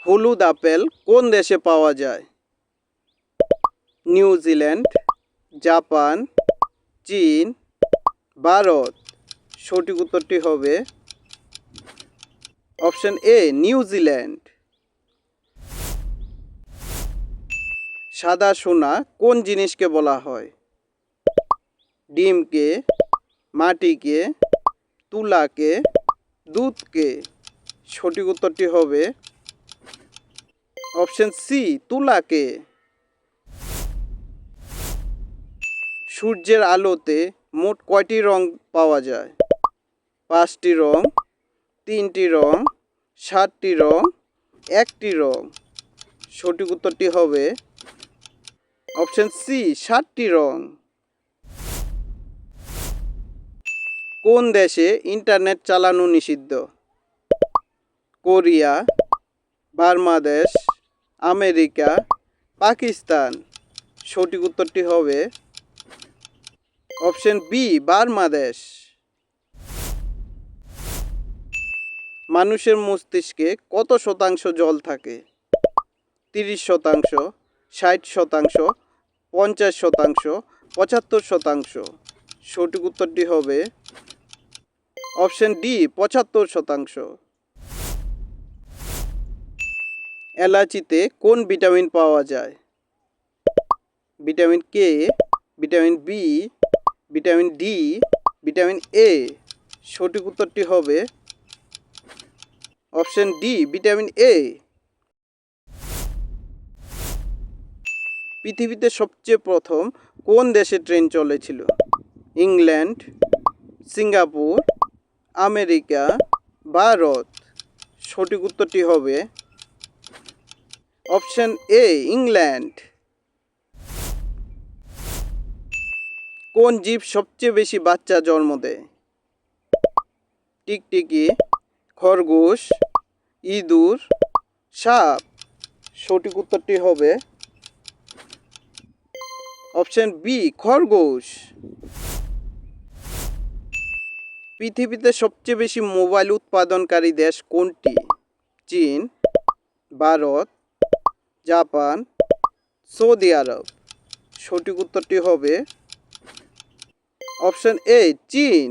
হলুদ আপেল কোন দেশে পাওয়া যায়? নিউজিল্যান্ড, জাপান, চীন, ভারত। সঠিক উত্তরটি হবে অপশন এ নিউজিল্যান্ড। সাদা সোনা কোন জিনিসকে বলা হয়? ডিমকে, মাটিকে, তুলাকে, দুধকে। সঠিক উত্তরটি হবে অপশন সি তুলাকে। সূর্যের আলোতে মোট কয়টি রং পাওয়া যায়? 5টি রং, 3টি রং, 7টি রং, 1টি রং। সঠিক উত্তরটি হবে অপশন সি 7টি রং। কোন দেশে ইন্টারনেট চালানো নিষিদ্ধ? Korea, Bangladesh, America, Pakistan. সঠিক উত্তরটি হবে অপশন বি বাংলাদেশ। মানুষের মস্তিষ্কে কত শতাংশ জল থাকে? 30%, 60%, 50%, 75%। সঠিক উত্তরটি হবে অপশন ডি 75%। এলাচিতে কোন ভিটামিন পাওয়া যায়? Vitamin K, vitamin B, vitamin D, vitamin A. সঠিক উত্তরটি হবে অপশন ডি ভিটামিন এ। পৃথিবীতে সবচেয়ে প্রথম কোন দেশে ট্রেন চলেছিল? England, Singapore, America, Bharat. সঠিক উত্তরটি হবে অপশন এ ইংল্যান্ড। কোন জীব সবচেয়ে বেশি বাচ্চা জন্ম দেয়? টিকটিকি, খরগোশ, ইঁদুর, সাপ। সঠিক উত্তরটি হবে অপশন বি খরগোশ। পৃথিবীতে সবচেয়ে বেশি মোবাইল উৎপাদনকারী দেশ কোনটি? চীন, ভারত, জাপান, সৌদি আরব। সঠিক উত্তরটি হবে অপশন এ চীন।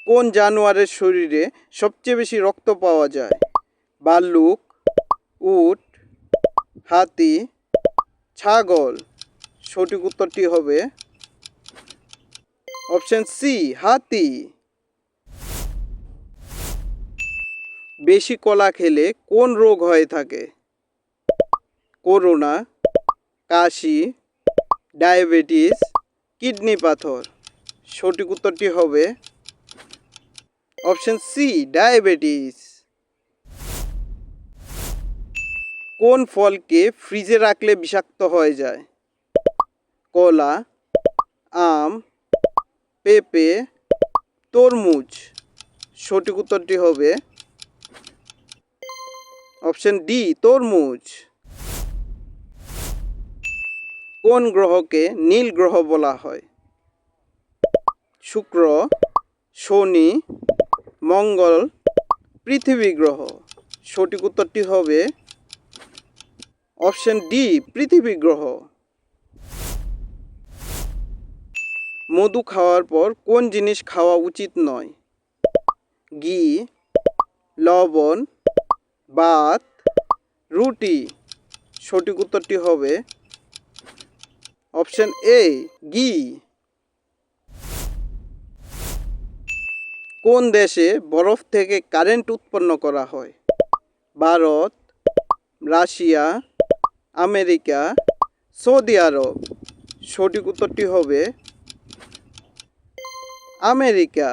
কোন জানোয়ারের শরীরে সবচেয়ে বেশি রক্ত পাওয়া যায়? ভাল্লুক, উট, হাতি, ছাগল। সঠিক উত্তরটি হবে অপশন সি হাতি। বেশি কলা খেলে কোন রোগ হয়ে থাকে? করোনা, কাশি, ডায়াবেটিস, কিডনি পাথর। সঠিক উত্তরটি হবে অপশন সি ডায়াবেটিস। কোন ফলকে ফ্রিজে রাখলে বিষাক্ত হয়ে যায়? কলা, আম, পেঁপে, তরমুজ। সঠিক উত্তরটি হবে অপশন ডি তরমুজ। কোন গ্রহকে নীল গ্রহ বলা হয়? শুক্র, শনি, মঙ্গল, পৃথিবী গ্রহ। সঠিক উত্তরটি হবে অপশন ডি পৃথিবী গ্রহ। মধু খাওয়ার পর কোন জিনিস খাওয়া উচিত নয়? ঘি, লবণ, ভাত, রুটি। সঠিক উত্তরটি হবে অপশন এ ঘি। কোন দেশে বরফ থেকে কারেন্ট উৎপন্ন করা হয়? ভারত, রাশিয়া, আমেরিকা, সৌদি আরব। সঠিক উত্তরটি হবে আমেরিকা।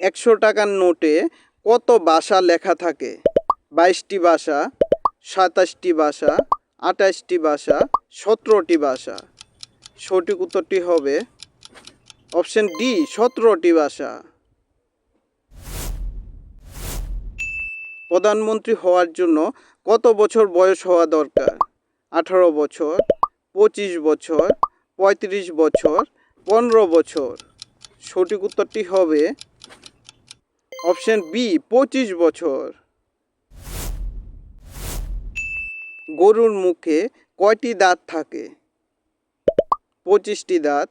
100 টাকার নোটে কত ভাষা লেখা থাকে? 22টি ভাষা, 27টি ভাষা, 28টি ভাষা, 17টি ভাষা। সঠিক উত্তরটি হবে অপশন ডি 17টি ভাষা। প্রধানমন্ত্রী হওয়ার জন্য কত বছর বয়স হওয়া দরকার? 18 বছর, 25 বছর, 35 বছর, 15 বছর। সঠিক উত্তরটি হবে অপশন বি 25 বছর। গরুর মুখে কয়টি দাঁত থাকে? 25টি দাঁত,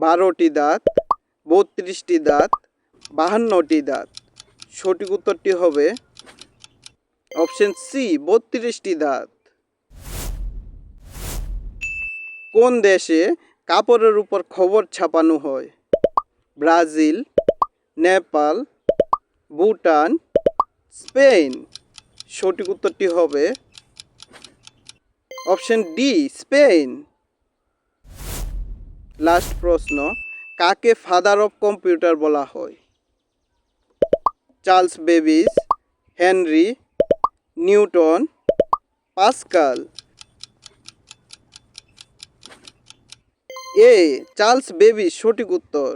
12টি দাঁত, 32টি দাঁত, 52টি দাঁত। সঠিক উত্তরটি হবে অপশন সি 32টি দাঁত। কোন দেশে কাপড়ের উপর খবর ছাপানো হয়? Brazil, Nepal, Bhutan, Spain. সঠিক উত্তরটি হবে অপশন ডি স্পেন। লাস্ট প্রশ্ন, কাকে ফাদার অফ কম্পিউটার বলা হয়? Charles babies, Henry, Newton, Pascal. এ চার্লস বেবিজ সঠিক উত্তর।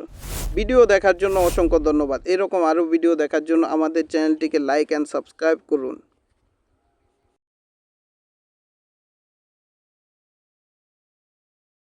ভিডিও দেখার জন্য অসংখ্য ধন্যবাদ। এরকম আরও ভিডিও দেখার জন্য আমাদের চ্যানেলটিকে লাইক অ্যান্ড সাবস্ক্রাইব করুন।